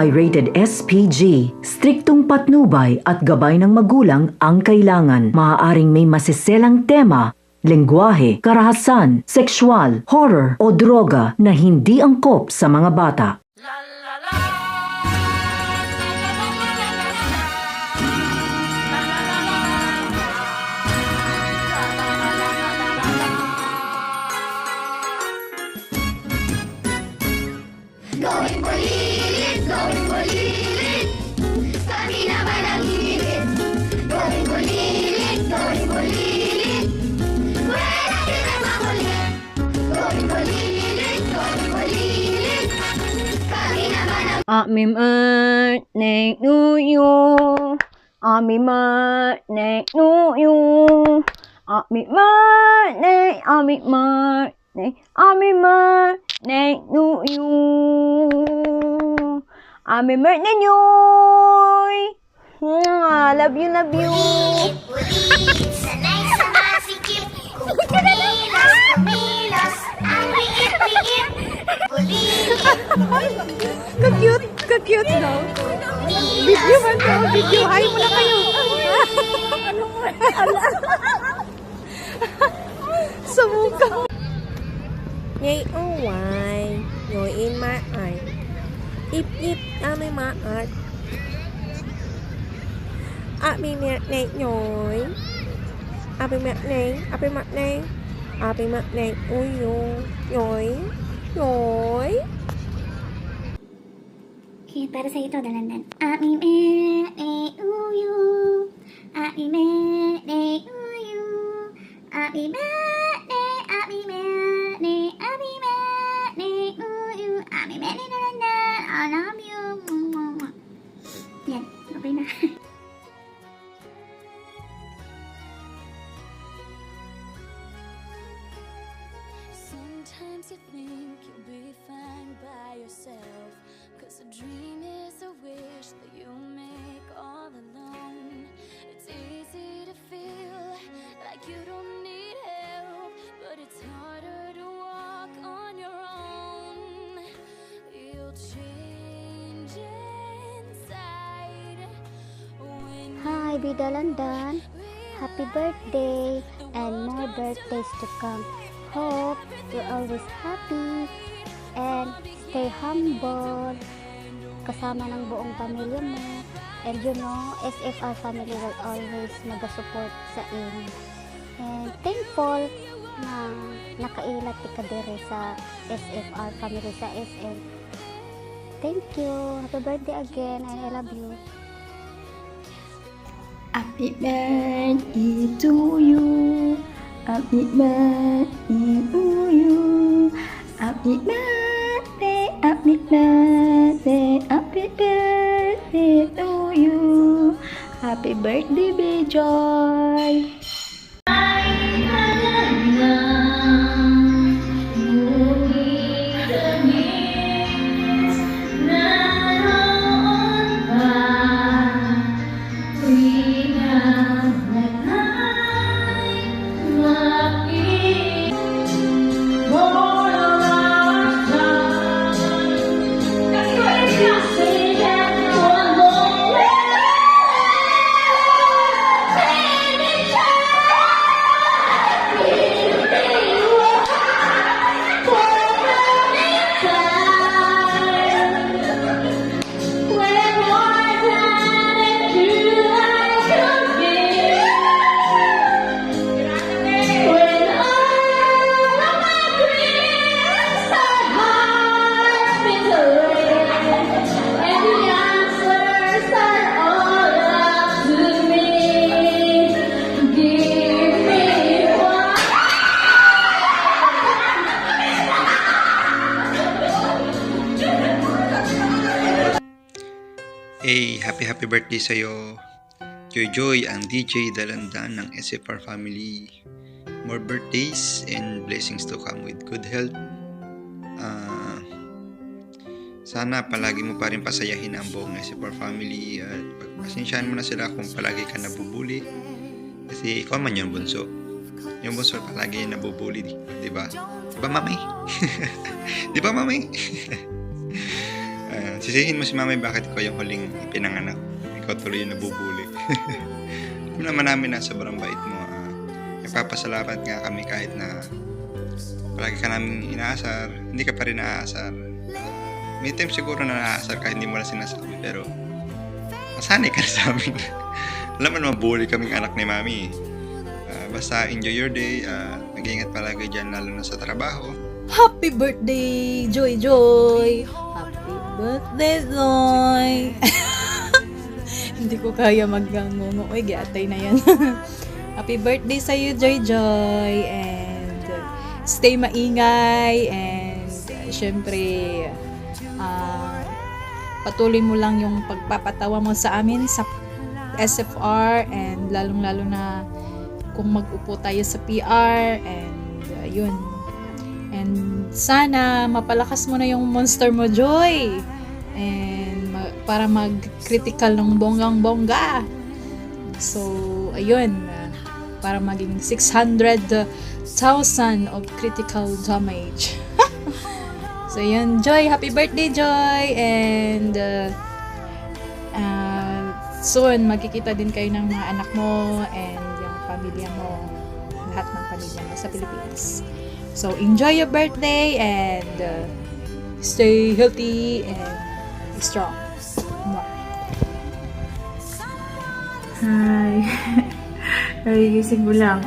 by Rated SPG. Striktong patnubay at gabay ng magulang ang kailangan. Maaaring may masiselang tema, lengguwahe, karahasan, sexual, horror o droga na hindi angkop sa mga bata. Going bulilit, kami naman ang hilit. Going bulilit, wala din ang makulit. Going bulilit, kami naman ang Happy birthday to you. Happy birthday to you. Happy birthday, happy birthday, happy birthday to you. Happy birthday, Joy! Love you, love you. bulilit, sanay sa masikip. Kung kumilos, ang liit-liit. Bulilit, Ka-cute daw. kumilos, Video man to, video. Hi mo na kayo. Sumuka. Nhây ô hoài, ngồi yên mát ơi. Íp íp, mày mát ơi. Bị mẹ này nhồi. Bị mẹ này, bị mặt này. Bị mặt này, ui dô, nhồi, nhồi. Okay, para sa ito, dalandan. Happy birthday to you. Happy birthday to you. Happy birthday, happy birthday, happy birthday to you. Happy birthday, dalandan. I love you. Yan, okay na. Sometimes you think you'll be fine by yourself, 'cause a dream is a wish that you make all alone. It's easy to feel like you don't need help, but it's harder to walk on your own. You'll change inside when Hi, Bidalandan. Happy birthday and more birthdays to come. Hope you're always happy and stay humble kasama ng buong pamilya mo. And you know, SFR family will always nag-support sa inyo. And thankful na nakailat ka dire sa SFR family sa SM. Thank you. Happy birthday again and I love you. Happy birthday to you. Happy birthday to you. Happy birthday, happy birthday, happy birthday to you. Happy birthday, Bejoy. Hey, happy birthday sa'yo. Joy Joy, ang DJ Dalandan ng SFR family. More birthdays and blessings to come with good health. Sana palagi mo pa rin pasayahin ang buong SFR family at pagpasensyahan mo na sila kung palagi ka nabubuli. Kasi ikaw man yung bunso. Yung bunso palagi nabubuli, di ba? Di ba, mami? Di ba, mami? sisihin mo si mami bakit ikaw yung huling pinanganak. Ikaw tuloy yung nabubuli. Alam naman namin na sobrang bait mo. Nagpapasalamat nga kami kahit na palagi ka namin inaasar, hindi ka pa rin naaasar. May time siguro na naaasar kahit hindi mo na sinasabi, pero masanay ka na sa amin. Alam mo naman, bully kaming anak ni mami. Basta enjoy your day, mag-iingat palagi dyan lalo na sa trabaho. Happy birthday, Joy Joy! Happy birthday, Joy! Hindi ko kaya mag-ngungo. Uy, giatay na yan. Happy birthday sa'yo, Joy Joy! And stay maingay. And syempre, patuloy mo lang yung pagpapatawa mo sa amin sa SFR. And lalong-lalo na kung mag-upo tayo sa PR. And yun. And sana mapalakas mo na yung monster mo, Joy. And para mag-critical ng bonggang-bongga. So, ayun. Para maging 600,000 of critical damage. So, ayun, Joy. Happy birthday, Joy. And soon, magkikita din kayo ng mga anak mo and yung pamilya mo. Lahat ng pamilya mo sa Pilipinas. So, enjoy your birthday and stay healthy and strong. Mwah. Hi. Gising ko lang.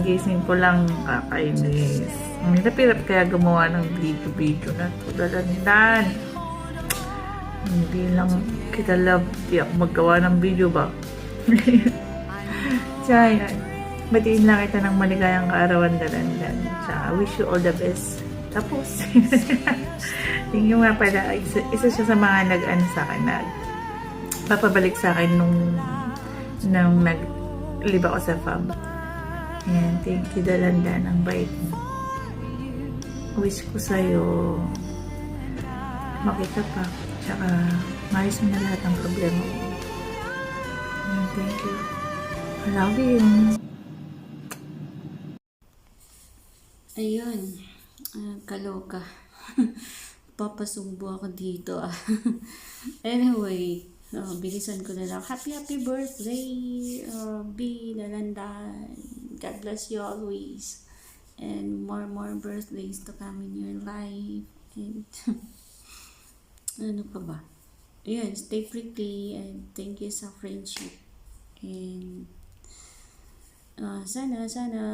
Gising ko lang kakainis. Ang hirap-hirap kaya gumawa ng video na tudalandan. Hindi lang kita love. Di ako maggawa ng video ba? Chay, batiin lang kita ng maligayang kaarawan dalandan. I wish you all the best. Tapos, thank you nga pala. Isa siya sa mga nag-ano sa akin, papabalik sa akin nung nag-live ako sa farm. Ayan, thank you dalandan, ang bait mo. Wish ko sa'yo makita pa, tsaka maayos mo na lahat ng problema mo. Ayan, thank you. I love you. Ayun, kaloka. Papasubo ako dito. Anyway, bilisan ko na lang. Happy birthday, B. Dalandan. God bless you always. And more birthdays to come in your life. And ano pa ba? Ayun, stay pretty and thank you sa friendship. And sana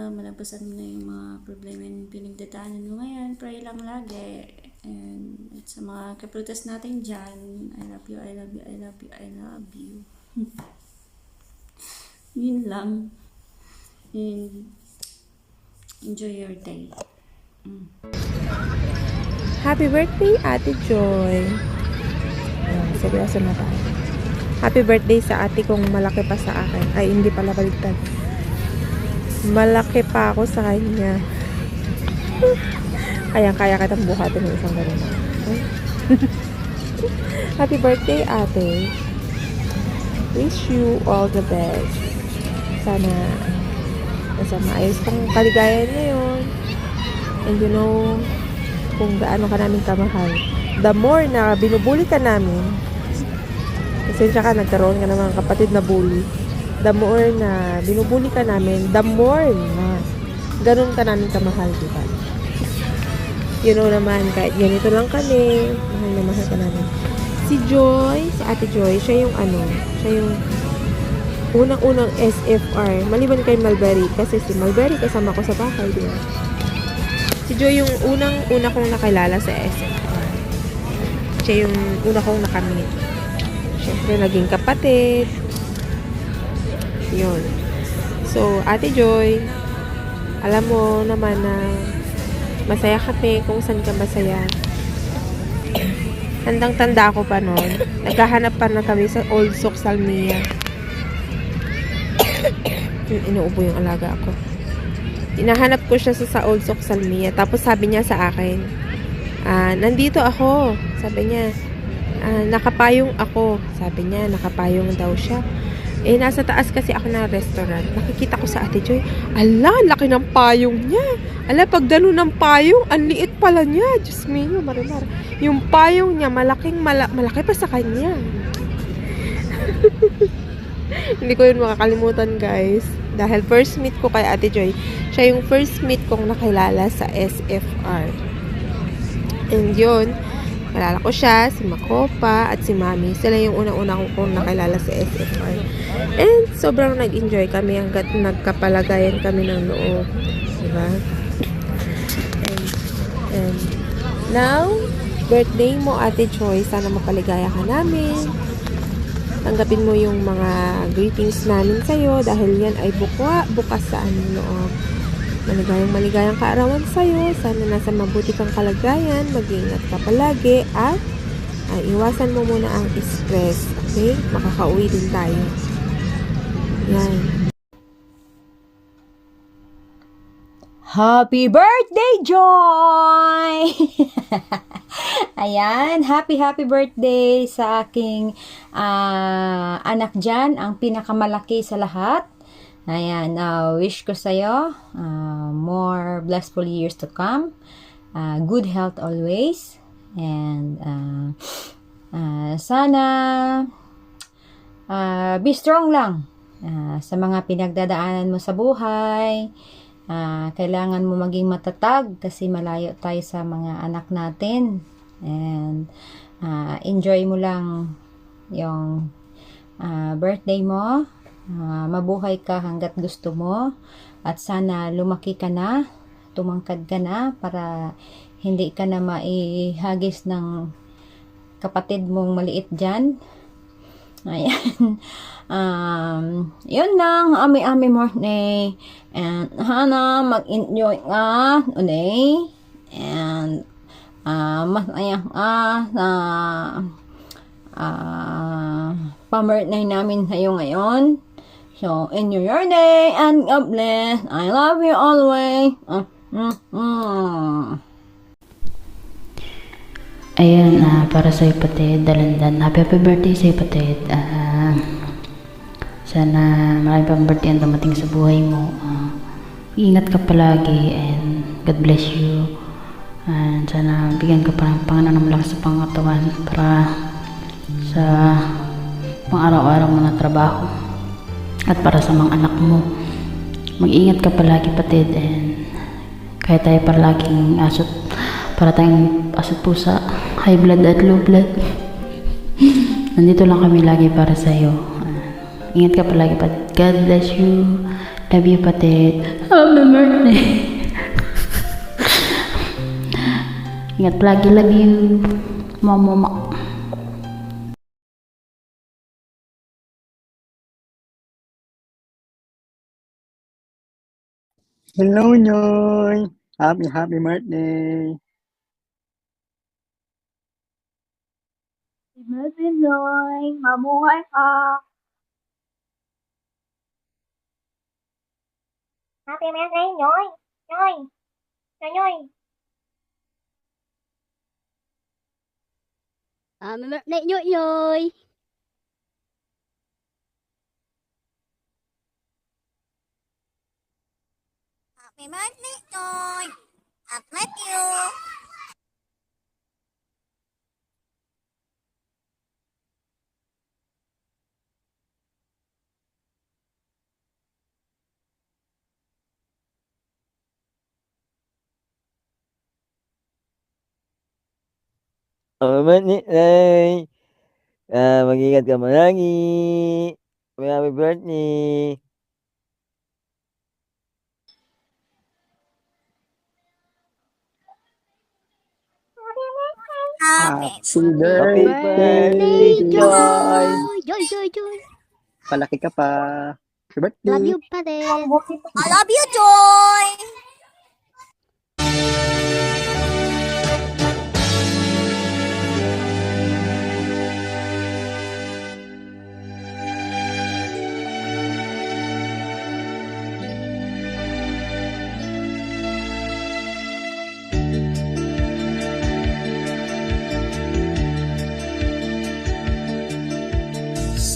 malampasan mo na yung mga problema yung pinagdadaanan mo ngayon. Pray lang lagi. And at sa mga kaprutas natin dyan, I love you, I love you, I love you, I love you. Yun lang. And enjoy your day. Happy birthday, Ate Joy. Seryoso na tayo. Happy birthday sa ate kong malaki pa sa akin. Ay, hindi pala, baligtad. Malaki pa ako sa kanya. Kaya kitang buhatin ng isang ganun. Happy birthday, ate. Wish you all the best. Sana nasa maayos kang kaligayan ngayon. And you know kung gaano ka namin kamahal. The more na binubuli ka namin, pasensya ka, nagkaroon ka ng mga kapatid na bully. The more na binubuli ka namin, the more na ganun ka namin kamahal, diba? You know naman, kahit ganito lang kami, mahal na mahal ka namin. Si Joy, si Ate Joy, siya yung unang-unang SFR, maliban kay Mulberry, kasi si Mulberry kasama ko sa bahay, diba? Si Joy yung una kong nakilala sa SFR. Siya yung una kong nakamit. Siyempre, naging kapatid. Yun. So, Ate Joy, alam mo naman na masaya kami kung saan ka masaya. Tandang-tanda ako pa noon. Naghahanap pa na kami sa Old Soxalmia. Inuubo yung alaga ako. Hinahanap ko siya sa Old Soxalmia. Tapos sabi niya sa akin, nandito ako. Sabi niya, nakapayong ako. Sabi niya, nakapayong daw siya. Eh, nasa taas kasi ako ng restaurant. Nakikita ko sa Ate Joy, ala, laki ng payong niya. Ala, pag dalo ng payong, ang liit pala niya. Diyos mio, marimar. Yung payong niya, malaki pa sa kanya. Hindi ko yun makakalimutan, guys. Dahil first meet ko kay Ate Joy, siya yung first meet kong nakilala sa SFR. And yun, kilala ko siya, si Makopa, at si Mami. Sila yung unang-una kong nakilala sa SFR. And sobrang nag-enjoy kami hanggat nagkapalagayan kami ng loob. Diba? And now, birthday mo, Ate Joy. Sana mapaligaya ka namin. Tanggapin mo yung mga greetings namin sa'yo dahil yan ay bukas sa aming loob. Maligayang kaarawan sa'yo. Sana nasa mabuti kang kalagayan. Mag-iingat ka palagi at iwasan mo muna ang stress. Okay? Makakauwi din tayo. Yan. Happy birthday, Joy! Ayan, happy birthday sa aking anak dyan, ang pinakamalaki sa lahat. Ayan, wish ko sa'yo more blissful years to come, good health always, and sana be strong lang sa mga pinagdadaanan mo sa buhay. Kailangan mo maging matatag kasi malayo tayo sa mga anak natin, and enjoy mo lang yung birthday mo. Mabuhay ka hanggat gusto mo, at sana lumaki ka na, tumangkad ka na para hindi ka na maihagis ng kapatid mong maliit dyan. Ayan. Yun lang, ami birthday, and hana mag-enjoy ka today, and masaya ka sa pa-birthday namin sa'yo ngayon. So, enjoy your day and God bless. I love you always. Ayan, para sa'yo patid, Dalandan. Happy birthday sa'yo patid. Sana marami pang birthday ang dumating sa buhay mo. Ingat ka palagi and God bless you. And sana bigyan ka pa ng Panginoon ng lakas sa pangatawan para sa pang-araw-araw mo na trabaho. At para sa mga anak mo. Mag-ingat ka palagi patid, and kaya tayo palaging para tayong asot pusa, high blood at low blood. Nandito lang kami lagi para sa'yo. Ingat ka palagi patid. God bless you. Love you patid. Happy birthday. Ingat palagi. Love you. Mama. Hello, Noy! Happy birthday! Happy birthday, Joy! Mabuhay ka! Happy birthday, Joy! Joy! Joy! Happy birthday, Joy! Happy birthday, Joy! I love you! Happy birthday! Mag-ingat ka malagi! Happy birthday! Happy birthday, Joy! Joy! Palaki ka pa! Happy birthday! Love you pa din! I love you, Joy!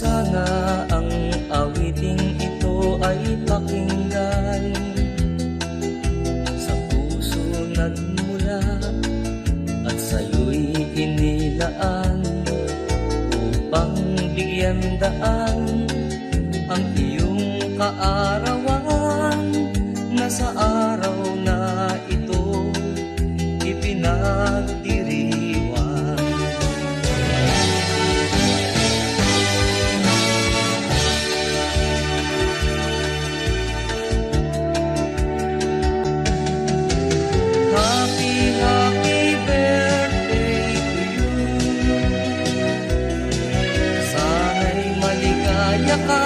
Sana ang daan upang bigyan daan ang iyong kaarawan na sa araw na ito ipinagdiriwang. Happy, happy birthday to you. Sana'y maligaya ka